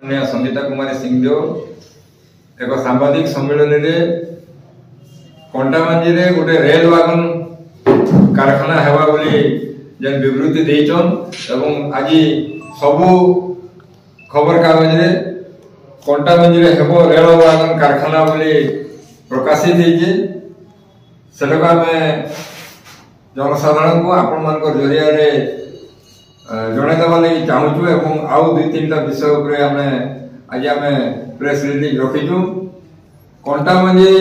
संगीता कुमारी सिंहदेव एक सांबादिक सम्मेलन में कंटाबांजी रे गोटे रेल वागन कारखाना हेबा बोली जेन विवृत्ति देइछन एवं आज सबु खबर कागज रे कंटाबांजी रे हेबो रेल वागन कारखाना बोली प्रकाशित होइछे सेटका में जनसाधारण को आपण मानक जरिया रे जणे देवा लगी चाहूँ एवं आउ दुई तीन विषय उपरे आज आम प्रेस रिलीज रखीचु कंटाबांजी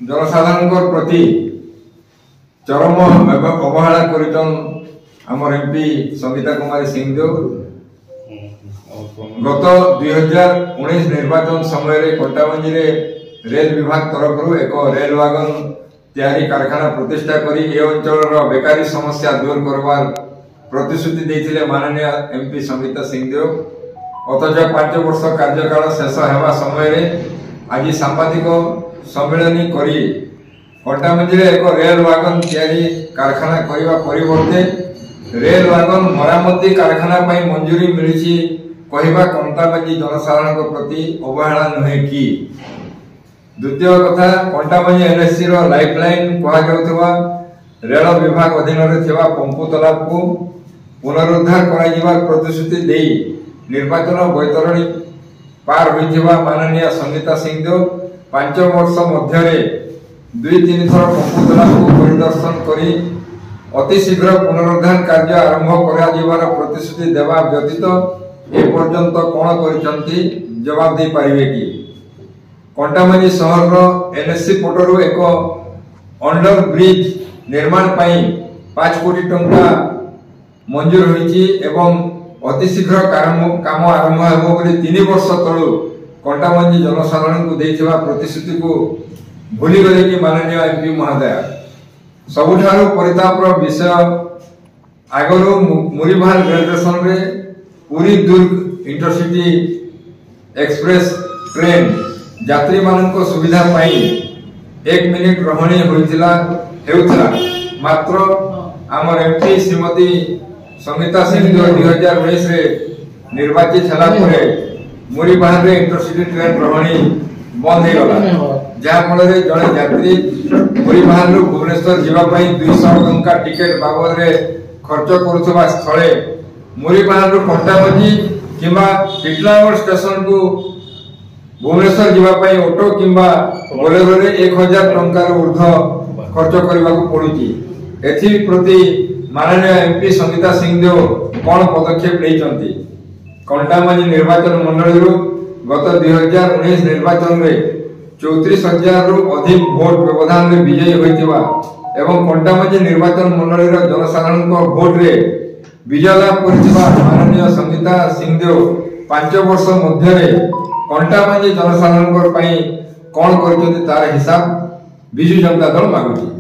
जनसाधारण प्रति चरम अवहेला करितन आमर एमपी संगीता कुमारी सिंहदेव गत 2019 निर्वाचन समय रे कंटाबांजी रे रेल विभाग तरफ एक रेल वागन तैयारी कारखाना प्रतिष्ठा करी ए अंचल बेकारी समस्या दूर करवार प्रतिश्रुति देथिले माननीय एमपी संगीता सिंहदेव अथच 5 वर्ष कार्यकाल शेष हेबा समय रे आज सांबादिक सम्मेलन करी कंटाबांजी रे एक रेल वागन तैयारी कारखाना करबा परिवर्ते रेल वागन मरामती कारखाना पई मंजूरी मिलिछि कहबा कंटाबांजी जनसाधारण प्रति अवहेला नहे कि द्वितीय कथा कंटाबांजी एनएससी रो लाइफलाइन कहा जाउथबा रेल विभाग अधीन रे थिबा पंपु तालाब को पुनरुद्धार करा जिबार प्रतिश्रुति देई निर्वाचन बैतरणी पार होइथिबा माननीय संगीता सिंहदेव 5 वर्ष मध्य 2-3 थर पंपु तालाब को परिदर्शन करी अति शीघ्र पुनरुद्धार कार्य आरंभ करा जिबार प्रतिश्रुति देवा व्यतीत ए पर्यंत कोन करिसंती जवाब दे पारिबे कि कंटाबांजी शहर रो एनएससी पोटरु एक अंडर ब्रिज निर्माण पाई 5 कोटी टंका मंजूर होइछि एवं अति शीघ्र काम आरंभ हेबो बोली 3 वर्ष तळु कंटाबांजी जनसाधारण को देथिबा प्रतिश्रुति को भूली गले कि माननीय एमपी महोदय सबुठारु परितापर विषय आगरो मुरीभाल रेल स्टेशन रे पुरी दुर्ग इंटरसिटी एक्सप्रेस ट्रेन यात्री मानक सुविधा पाई 1 मिनिट रहणी होइतिला हेउतला मात्र आमर एमपी श्रीमती संगीता सिंहदेव 2019 रे निर्वाचित हला परे मुरीबाहर रे इंटरसिटी ट्रेन रहणी बंद हे गला जहा फल रे जने यात्री मुरीबाहर रो भुवनेश्वर जीवा पई 200 टंका टिकट बाबद रे खर्च करूथबा स्थळे मुरीबाहर रो कंटाबांजी किबा टिटलागढ़ स्टेशन को भुवनेश्वर जीवा पई ऑटो किबा बोलेरो रे 1000 टंका रो ऊर्ध्व खर्च करबा को पड़ुची एथि प्रति माननीय एमपी संगीता सिंहदेव कौन पदक्षेप लेइचंती कंटाबांजी निर्वाचन मंडली रो गत 2019 निर्वाचन रे 34,000 रु अधिक वोट व्यवधान रे विजयी होइतिबा एवं कंटाबांजी निर्वाचन मंडली रो जनसाधारण को वोट रे विजय लाभ करथिबा माननीय संगीता सिंहदेव 5 वर्ष मध्य रे कंटाबांजी जनसाधारण पई कौन करछथि तार हिसाब बिजू जनता दल मागुची।